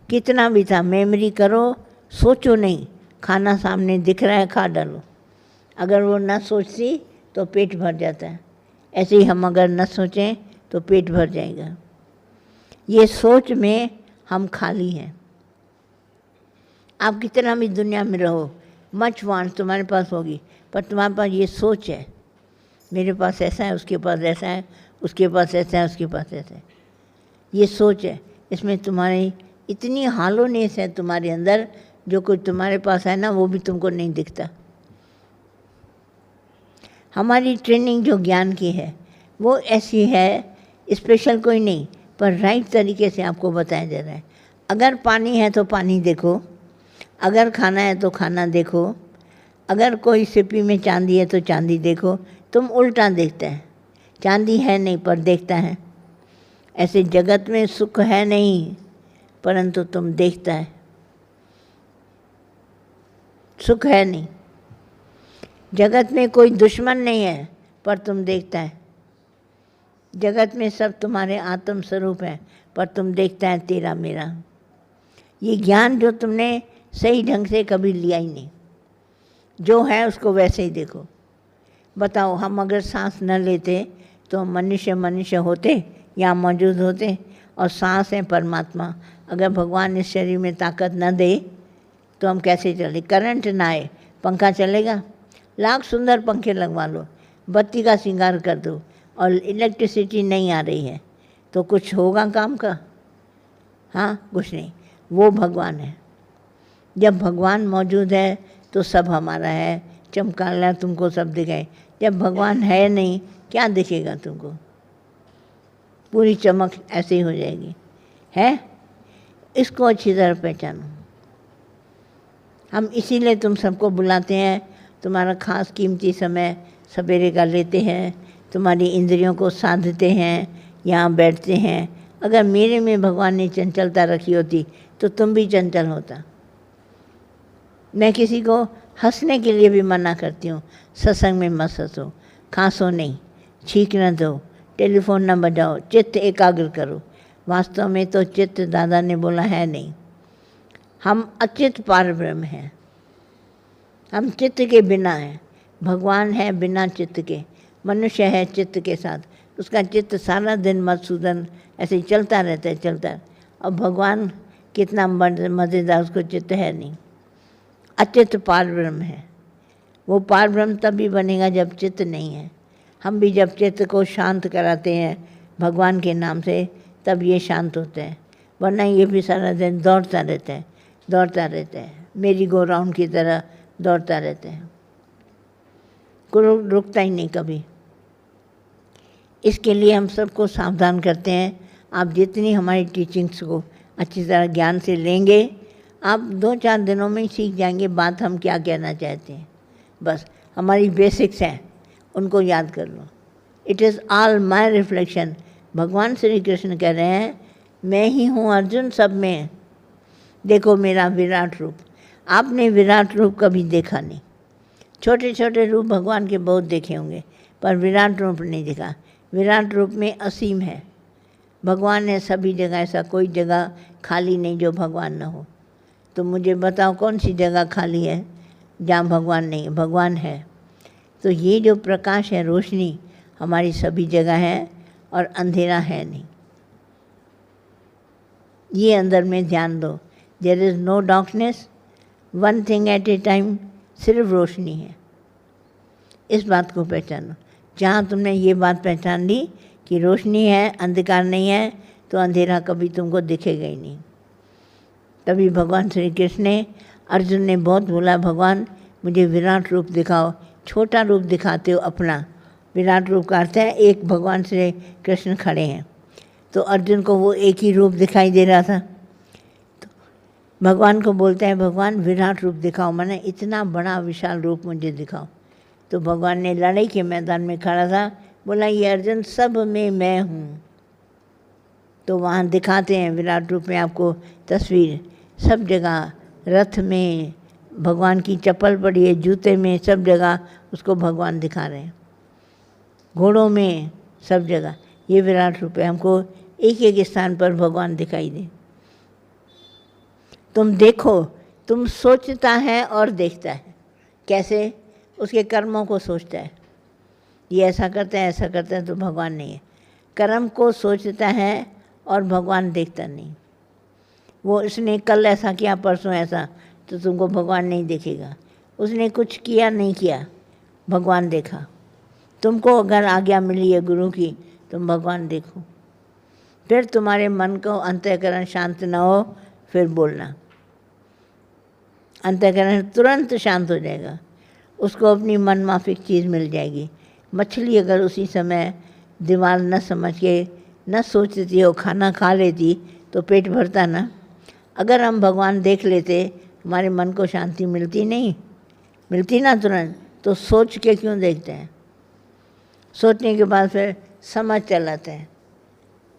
कितना भी था, मेमोरी करो, सोचो नहीं, खाना सामने दिख रहा है खा डालो। अगर वो न सोचती तो पेट भर जाता है, ऐसे ही हम अगर न सोचें तो पेट भर जाएगा। ये सोच में हम खाली हैं। आप कितना भी दुनिया में रहो, मच वांट तुम्हारे पास होगी, पर तुम्हारे पास ये सोच है, मेरे पास ऐसा है, उसके पास ऐसा है, उसके पास ऐसा है, उसके पास ऐसा है। ये सोच है, इसमें तुम्हारी इतनी हालोनेस है तुम्हारे अंदर, जो कुछ तुम्हारे पास है ना वो भी तुमको नहीं दिखता। हमारी ट्रेनिंग जो ज्ञान की है वो ऐसी है, स्पेशल कोई नहीं, पर राइट तरीके से आपको बताया जा रहा है। अगर पानी है तो पानी देखो, अगर खाना है तो खाना देखो, अगर कोई सिप्पी में चांदी है तो चांदी देखो। तुम उल्टा देखता है, चांदी है नहीं पर देखता है। ऐसे जगत में सुख है नहीं, परंतु तुम देखता है, सुख है नहीं। जगत में कोई दुश्मन नहीं है पर तुम देखता है। जगत में सब तुम्हारे आत्म स्वरूप है पर तुम देखता है तेरा मेरा। ये ज्ञान जो तुमने सही ढंग से कभी लिया ही नहीं, जो है उसको वैसे ही देखो। बताओ, हम अगर सांस न लेते तो मनुष्य होते, यहाँ मौजूद होते। और सांस है परमात्मा। अगर भगवान इस शरीर में ताकत न दे तो हम कैसे चले? करंट ना आए, पंखा चलेगा? लाख सुंदर पंखे लगवा लो, बत्ती का श्रृंगार कर दो, और इलेक्ट्रिसिटी नहीं आ रही है तो कुछ होगा काम का? हाँ, कुछ नहीं। वो भगवान है। जब भगवान मौजूद है तो सब हमारा है। चमकाला तुमको सब दिखाए। जब भगवान है नहीं, क्या दिखेगा तुमको? पूरी चमक ऐसे ही हो जाएगी। है, इसको अच्छी तरह पहचानो। हम इसीलिए तुम सबको बुलाते हैं, तुम्हारा खास कीमती समय सवेरे का लेते हैं, तुम्हारी इंद्रियों को साधते हैं, यहाँ बैठते हैं। अगर मेरे में भगवान ने चंचलता रखी होती तो तुम भी चंचल होता। मैं किसी को हंसने के लिए भी मना करती हूँ, सत्संग में मत हंसो, खांसो नहीं, छींक न दो, टेलीफोन न बजाओ, चित्त एकाग्र करो। वास्तव में तो चित्त दादा ने बोला है नहीं। हम अचित पारब्रह्म हैं, हम चित्त के बिना हैं। भगवान है बिना चित्त के, मनुष्य है चित्त के साथ। उसका चित्त सारा दिन मधुसूदन ऐसे ही चलता रहता है, चलता है। और भगवान कितना मज़ेदार, उसको चित्त है नहीं। अचित पारब्रह्म है। वो पारब्रह्म तभी बनेगा जब चित्त नहीं है। हम भी जब चित्त को शांत कराते हैं भगवान के नाम से, तब ये शांत होते हैं। वरना ये भी सारा दिन दौड़ता रहता है, दौड़ता रहता है, मेरी गो राउंड की तरह दौड़ता रहता है, रुकता ही नहीं कभी। इसके लिए हम सबको सावधान करते हैं। आप जितनी हमारी टीचिंग्स को अच्छी तरह ज्ञान से लेंगे, आप 2-4 दिनों में ही सीख जाएंगे बात हम क्या कहना चाहते हैं। बस हमारी बेसिक्स हैं, उनको याद कर लो। It is all my reflection. भगवान श्री कृष्ण कह रहे हैं, मैं ही हूँ अर्जुन, सब में देखो मेरा विराट रूप। आपने विराट रूप कभी देखा नहीं। छोटे छोटे रूप भगवान के बहुत देखे होंगे, पर विराट रूप नहीं देखा। विराट रूप में असीम है। भगवान है सभी जगह, ऐसा कोई जगह खाली नहीं जो भगवान न हो। तो मुझे बताओ कौन सी जगह खाली है जहाँ भगवान नहीं है? भगवान है। तो ये जो प्रकाश है, रोशनी, हमारी सभी जगह है और अंधेरा है नहीं। ये अंदर में ध्यान दो। There is no darkness, one thing at a time. सिर्फ रोशनी है। इस बात को पहचानो। जहाँ तुमने ये बात पहचान ली कि रोशनी है, अंधकार नहीं है, तो अंधेरा कभी तुमको दिखेगा ही नहीं। तभी भगवान श्री कृष्ण ने, अर्जुन ने बहुत बोला, भगवान मुझे विराट रूप दिखाओ। छोटा रूप दिखाते हो अपना। विराट रूप का अर्थ है एक भगवान श्री कृष्ण खड़े हैं, तो अर्जुन को वो एक ही रूप दिखाई दे रहा था। तो भगवान को बोलते हैं, भगवान विराट रूप दिखाओ, माने इतना बड़ा विशाल रूप मुझे दिखाओ। तो भगवान ने लड़ाई के मैदान में खड़ा था, बोला ये अर्जुन सब में मैं हूँ। तो वहाँ दिखाते हैं विराट रूप में आपको तस्वीर। सब जगह, रथ में भगवान की चप्पल पड़ी है, जूते में, सब जगह उसको भगवान दिखा रहे हैं, घोड़ों में, सब जगह। ये विराट रूप है। हमको एक एक स्थान पर भगवान दिखाई दे। तुम देखो, तुम सोचता है और देखता है। कैसे? उसके कर्मों को सोचता है, ये ऐसा करता है, ऐसा करता है, तो भगवान नहीं है। कर्म को सोचता है और भगवान देखता नहीं। वो उसने कल ऐसा किया, परसों ऐसा, तो तुमको भगवान नहीं देखेगा। उसने कुछ किया नहीं किया, भगवान देखा। तुमको अगर आज्ञा मिली है गुरु की, तुम भगवान देखो। फिर तुम्हारे मन को अंतःकरण शांत न हो, फिर बोलना। अंतःकरण तुरंत शांत हो जाएगा, उसको अपनी मनमाफिक चीज़ मिल जाएगी। मछली अगर उसी समय दीवार न समझ के न सोचती हो, खाना खा लेती, तो पेट भरता ना। अगर हम भगवान देख लेते, हमारे मन को शांति मिलती नहीं, मिलती ना तुरंत। तो सोच के क्यों देखते हैं? सोचने के बाद फिर समझ चलाता है,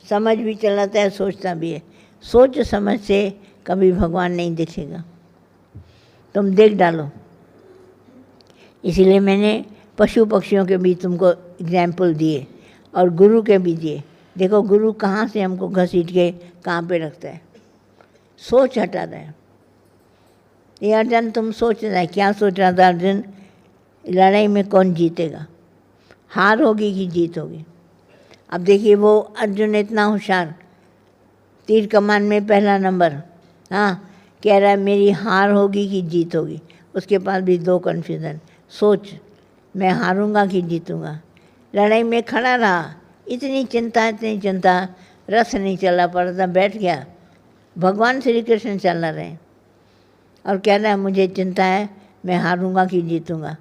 समझ भी चलाता है, सोचता भी है। सोच समझ से कभी भगवान नहीं दिखेगा। तुम देख डालो। इसीलिए मैंने पशु पक्षियों के भी तुमको एग्जाम्पल दिए और गुरु के भी दिए। देखो गुरु कहाँ से हमको घसीट के कहाँ पे रखता है, सोच हटाता है। ये अर्जुन तुम सोच रहा है, क्या सोच रहा था अर्जुन? लड़ाई में कौन जीतेगा, हार होगी कि जीत होगी? अब देखिए वो अर्जुन इतना होशियार, तीर कमान में पहला नंबर, हाँ, कह रहा है मेरी हार होगी कि जीत होगी। उसके पास भी दो कन्फ्यूज़न। सोच, मैं हारूंगा कि जीतूंगा। लड़ाई में खड़ा रहा, इतनी चिंता, रस नहीं चला पड़ता, बैठ गया। भगवान श्री कृष्ण चल रहे हैं और कह रहा है मुझे चिंता है, मैं हारूंगा कि जीतूंगा।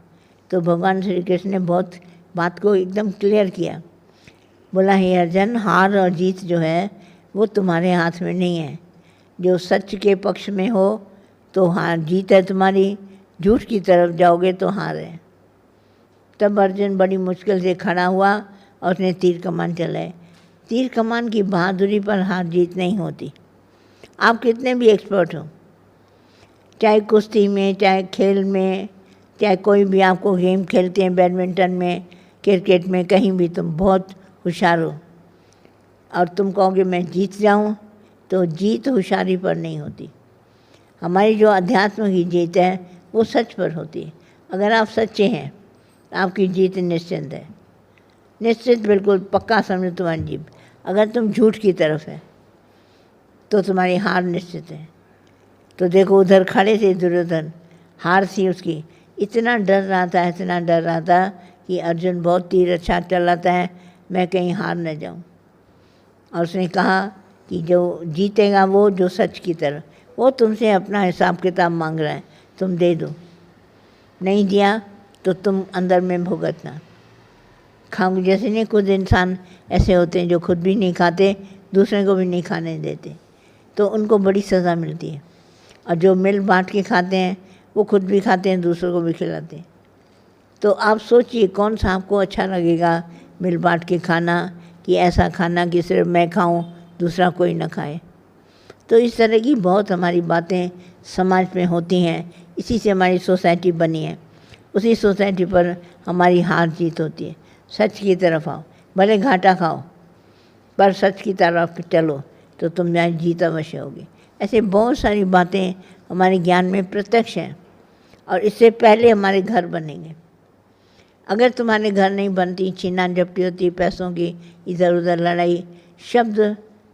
तो भगवान श्री कृष्ण ने बहुत बात को एकदम क्लियर किया। बोला, हे अर्जुन, हार और जीत जो है वो तुम्हारे हाथ में नहीं है। जो सच के पक्ष में हो तो हार जीत है तुम्हारी, झूठ की तरफ जाओगे तो हार है। तब अर्जुन बड़ी मुश्किल से खड़ा हुआ और उसने तीर कमान चलाए। तीर कमान की बहादुरी पर हार जीत नहीं होती। आप कितने भी एक्सपर्ट हो, चाहे कुश्ती में, चाहे खेल में, चाहे कोई भी आपको गेम खेलते हैं, बैडमिंटन में, क्रिकेट में, कहीं भी तुम बहुत होशियार हो और तुम कहोगे मैं जीत जाऊं, तो जीत होशियारी पर नहीं होती। हमारी जो अध्यात्म की जीत है वो सच पर होती है। अगर आप सच्चे हैं आपकी जीत निश्चित है, निश्चित, बिल्कुल पक्का समझो तुम्हारी जीत। अगर तुम झूठ की तरफ है तो तुम्हारी हार निश्चित है। तो देखो उधर खड़े थे दुर्योधन, हार थी उसकी, इतना डर रहा था कि अर्जुन बहुत तीर अच्छा चलाता है, मैं कहीं हार न जाऊं। और उसने कहा कि जो जीतेगा वो जो सच की तरफ, वो तुमसे अपना हिसाब किताब मांग रहा है, तुम दे दो, नहीं दिया तो तुम अंदर में भुगतना। खाओ जैसे नहीं, कुछ इंसान ऐसे होते हैं जो खुद भी नहीं खाते, दूसरे को भी नहीं खाने देते, तो उनको बड़ी सज़ा मिलती है। और जो मिल बांट के खाते हैं वो खुद भी खाते हैं, दूसरों को भी खिलाते हैं। तो आप सोचिए कौन सा आपको अच्छा लगेगा, मिल बांट के खाना कि ऐसा खाना कि सिर्फ मैं खाऊं दूसरा कोई ना खाए। तो इस तरह की बहुत हमारी बातें समाज में होती हैं, इसी से हमारी सोसाइटी बनी है। उसी सोसाइटी पर हमारी हार जीत होती है। सच की तरफ आओ, भले घाटा खाओ पर सच की तरफ चलो तो तुम यहाँ जीत अवश्य होगी। ऐसे बहुत सारी बातें हमारे ज्ञान में प्रत्यक्ष हैं और इससे पहले हमारे घर बनेंगे। अगर तुम्हारे घर नहीं बनती, छीना झपटी होती पैसों की, इधर उधर लड़ाई, शब्द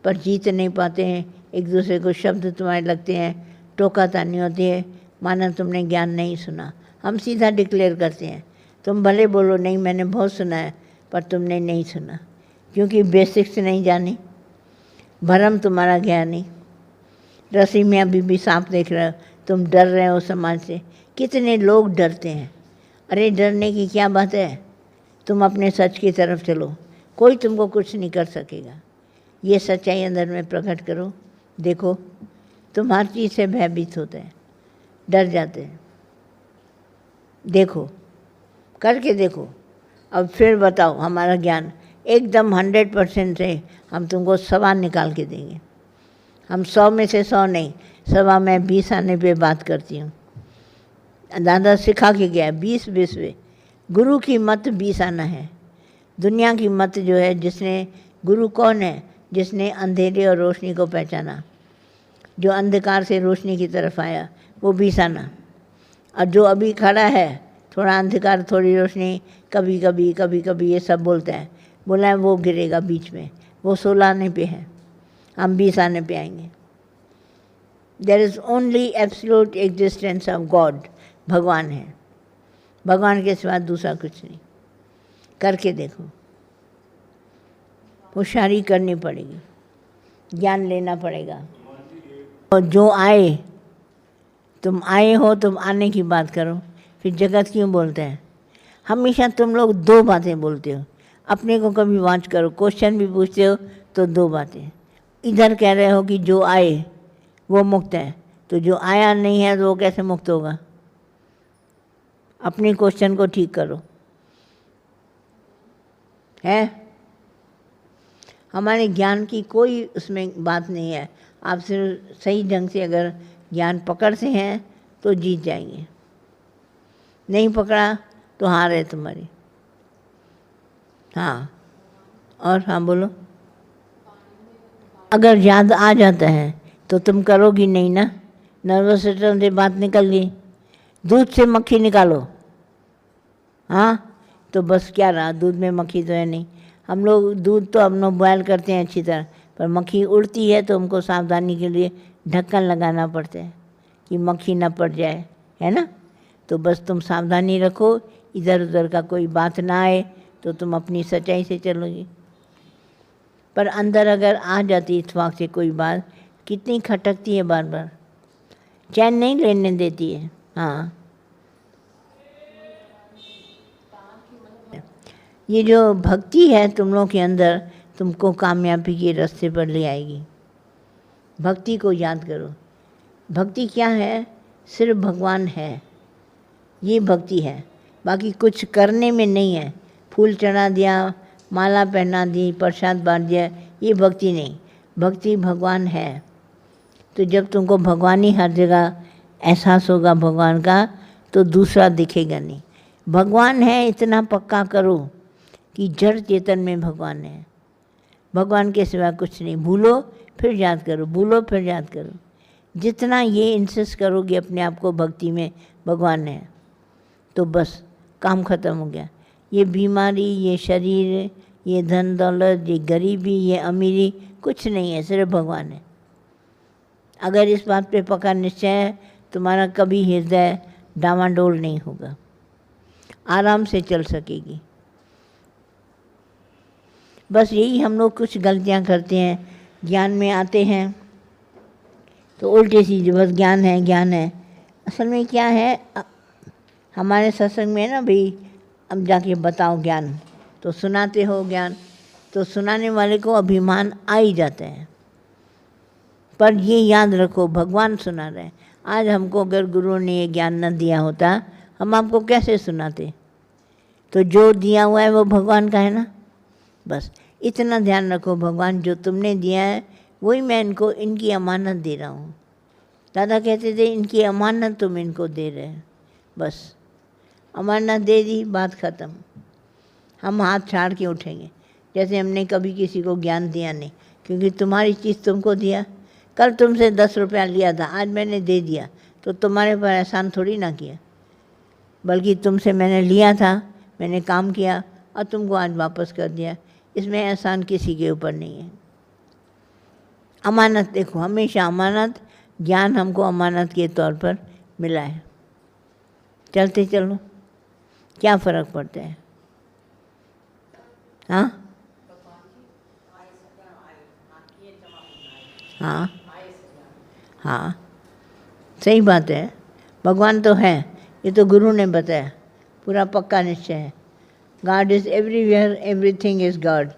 पर जीत नहीं पाते हैं, एक दूसरे को शब्द तुम्हारे लगते हैं, टोका तानी होती है, माना तुमने ज्ञान नहीं सुना। हम सीधा डिक्लेयर करते हैं, तुम भले बोलो नहीं मैंने बहुत सुना है, पर तुमने नहीं सुना, क्योंकि बेसिक्स नहीं जानी, भरम तुम्हारा गया नहीं। रस्सी में अभी भी सांप देख रहे हो, तुम डर रहे हो समाज से। कितने लोग डरते हैं, अरे डरने की क्या बात है, तुम अपने सच की तरफ चलो, कोई तुमको कुछ नहीं कर सकेगा। ये सच्चाई अंदर में प्रकट करो, देखो तुम हर चीज़ से भयभीत होते हैं, डर जाते हैं। देखो, करके देखो, अब फिर बताओ। हमारा ज्ञान एकदम 100% से हम तुमको 100 निकाल के देंगे। हम 100 में से 100 नहीं, 100 में 20 आने पे बात करती हूँ। दादा सिखा के गया 20 पे। गुरु की मत 20 आना है। दुनिया की मत जो है, जिसने, गुरु कौन है? जिसने अंधेरे और रोशनी को पहचाना, जो अंधकार से रोशनी की तरफ आया, वो 20 आना। और जो अभी खड़ा है, थोड़ा अंधकार थोड़ी रोशनी, कभी कभी ये सब बोलता है, बोला है वो गिरेगा बीच में, वो 16 आने पे है, हम 20 आने पे आएंगे। There is only absolute existence of God. भगवान है, भगवान के सिवा दूसरा कुछ नहीं। करके देखो, होशियारी करनी पड़ेगी, ज्ञान लेना पड़ेगा। और जो आए, तुम आए हो, तुम आने की बात करो, फिर जगत क्यों बोलते हैं? हमेशा तुम लोग 2 बातें बोलते हो, अपने को कभी वॉच करो, क्वेश्चन भी पूछते हो तो 2 बातें। इधर कह रहे हो कि जो आए वो मुक्त है, तो जो आया नहीं है तो वो कैसे मुक्त होगा? अपने क्वेश्चन को ठीक करो। है हमारे ज्ञान की कोई उसमें बात नहीं है। आप सिर्फ सही ढंग से अगर ज्ञान पकड़ते हैं तो जीत जाएंगे, नहीं पकड़ा तो हार है तुम्हारी। हाँ, और हाँ बोलो। अगर याद आ जाता है तो तुम करोगी नहीं ना। नर्वस सिस्टम से बात निकल गई, दूध से मक्खी निकालो, हाँ तो बस क्या रहा, दूध में मक्खी तो है नहीं। हम लोग दूध तो हम लोग बॉयल करते हैं अच्छी तरह, पर मक्खी उड़ती है तो हमको सावधानी के लिए ढक्कन लगाना पड़ता है। कि मक्खी न पड़ जाए, है ना। तो बस तुम सावधानी रखो, इधर उधर का कोई बात ना आए, तो तुम अपनी सच्चाई से चलोगी। पर अंदर अगर आ जाती इत्तेफाक से कोई बात, कितनी खटकती है, बार बार चैन नहीं लेने देती है। हाँ, ये जो भक्ति है तुम लोगों के अंदर, तुमको कामयाबी के रास्ते पर ले आएगी। भक्ति को याद करो। भक्ति क्या है? सिर्फ भगवान है, ये भक्ति है। बाकी कुछ करने में नहीं है। फूल चढ़ा दिया, माला पहना दी, प्रसाद बांट दिया, ये भक्ति नहीं। भक्ति भगवान है। तो जब तुमको भगवान ही हर जगह एहसास होगा भगवान का, तो दूसरा दिखेगा नहीं। भगवान है इतना पक्का करो कि जड़ चेतन में भगवान है। भगवान के सिवा कुछ नहीं। भूलो फिर याद करो, भूलो फिर याद करो। जितना ये इंसिस्ट करोगे अपने आप को भक्ति में भगवान है, तो बस काम ख़त्म हो गया। ये बीमारी, ये शरीर, ये धन दौलत, ये गरीबी, ये अमीरी कुछ नहीं है, सिर्फ भगवान है। अगर इस बात पे पक्का निश्चय है, तुम्हारा कभी हृदय डामाडोल नहीं होगा, आराम से चल सकेगी। बस यही हम लोग कुछ गलतियां करते हैं। ज्ञान में आते हैं तो उल्टे सीधे बस ज्ञान है, ज्ञान है। असल में क्या है, हमारे सत्संग में ना भाई, अब जाके बताओ ज्ञान, तो सुनाते हो ज्ञान, तो सुनाने वाले को अभिमान आ ही जाता है। पर ये याद रखो, भगवान सुना रहे हैं। आज हमको अगर गुरु ने ये ज्ञान न दिया होता, हम आपको कैसे सुनाते? तो जो दिया हुआ है वो भगवान का है ना। बस इतना ध्यान रखो, भगवान जो तुमने दिया है वही मैं इनको, इनकी अमानत दे रहा हूँ। दादा कहते थे इनकी अमानत तुम इनको दे रहे हैं। बस अमानत दे दी, बात ख़त्म। हम हाथ छाड़ के उठेंगे, जैसे हमने कभी किसी को ज्ञान दिया नहीं, क्योंकि तुम्हारी चीज़ तुमको दिया। कल तुमसे 10 रुपया लिया था, आज मैंने दे दिया, तो तुम्हारे पर एहसान थोड़ी ना किया, बल्कि तुमसे मैंने लिया था, मैंने काम किया और तुमको आज वापस कर दिया। इसमें एहसान किसी के ऊपर नहीं है। अमानत देखो, हमेशा अमानत, ज्ञान हमको अमानत के तौर पर मिला है। चलते चलो, क्या फ़र्क पड़ता है? हाँ हाँ हाँ, सही बात है। भगवान तो है, ये तो गुरु ने बताया, पूरा पक्का निश्चय है। God is everywhere, everything is God.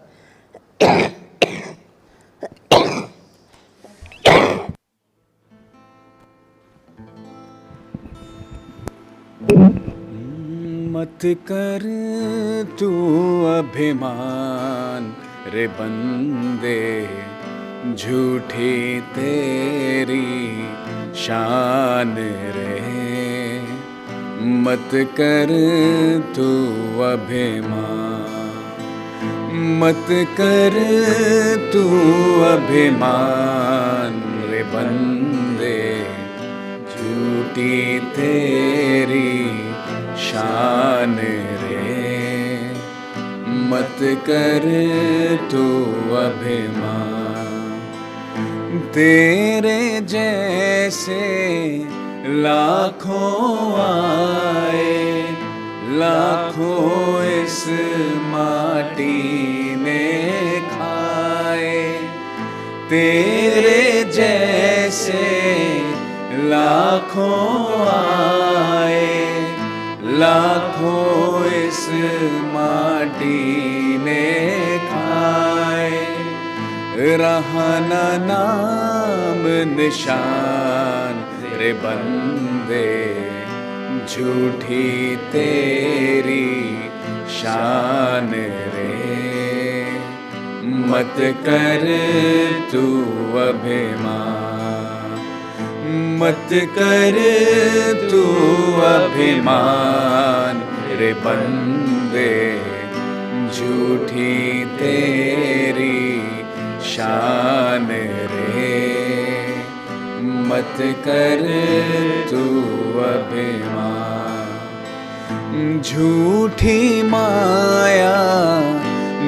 मत कर तू अभिमान रे बंदे, झूठी तेरी शान रे। मत कर तू अभिमान, मत कर तू अभिमान रे बंदे, झूठी तेरी शान रे। मत कर तू अभिमान, तेरे जैसे लाखों आए, लाखों इस माटी ने खाए। तेरे जैसे लाखों आए, लाखों इस माटी ने खाए। रहा न नाम निशान रे बंदे, झूठी तेरी शान रे। मत कर तू अभिमान, मत कर तू अभिमान रे बंदे, झूठी तेरी शान रे। मत कर तू अभिमान। झूठी माया,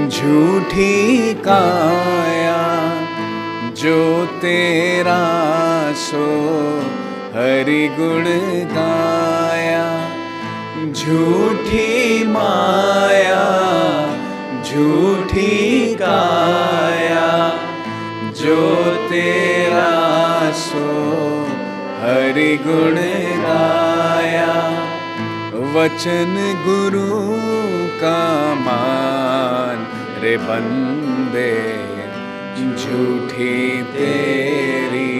झूठी काया, जो तेरा सो हरि गुण गाया। झूठी माया झूठी काया, जो तेरा सो हरि गुण गाया। वचन गुरु का मान रे बंदे, झूठी तेरी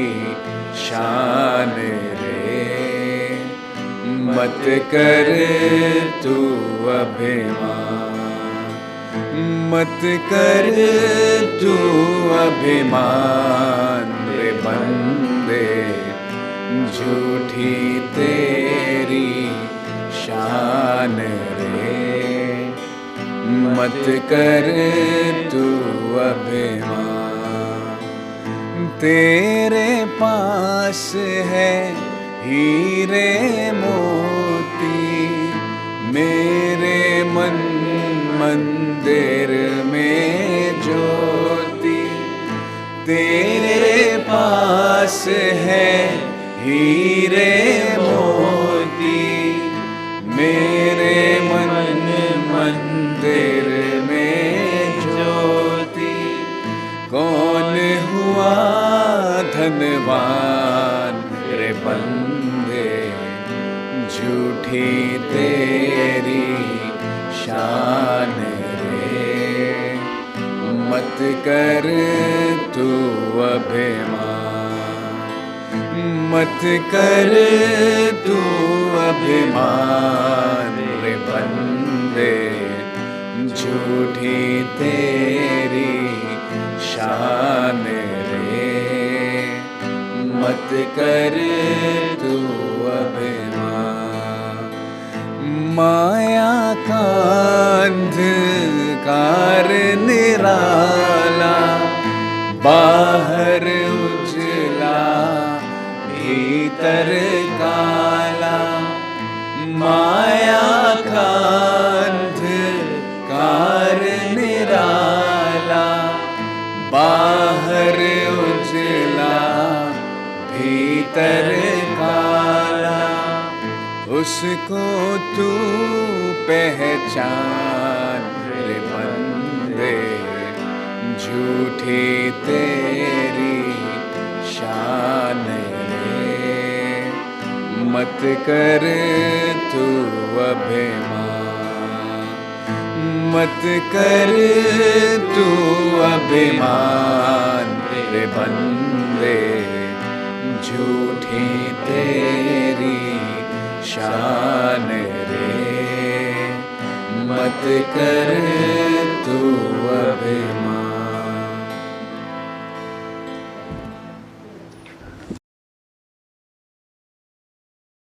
शान रे। मत कर तू अभिमान, मत कर तू अभिमान रे बंदे, झूठी तेरी शान रे। मत कर तू अभिमान। तेरे पास है हीरे मोती, मेरे मन मंदिर में ज्योति। तेरे पास है हीरे मोती, मेरे मन मंदिर में ज्योति। कौन हुआ धनवान रे बंदे, झूठी तेरी शान रे। मत कर तू अभिमान, मत कर तू अभिमान रे बंदे, झूठी तेरी शान रे। मत कर तू अभिमान। माया का अंधकार निराला, बाहर उजला भीतर काला। माया का अंधकार निराला, बाहर उजला भीतर काला। उसको तू पहचान रे बंदे, झूठी तेरी शान रे। मत कर तू अभिमान, मत कर तू अभिमान रे बंदे, झूठी तेरी शान रे। मत कर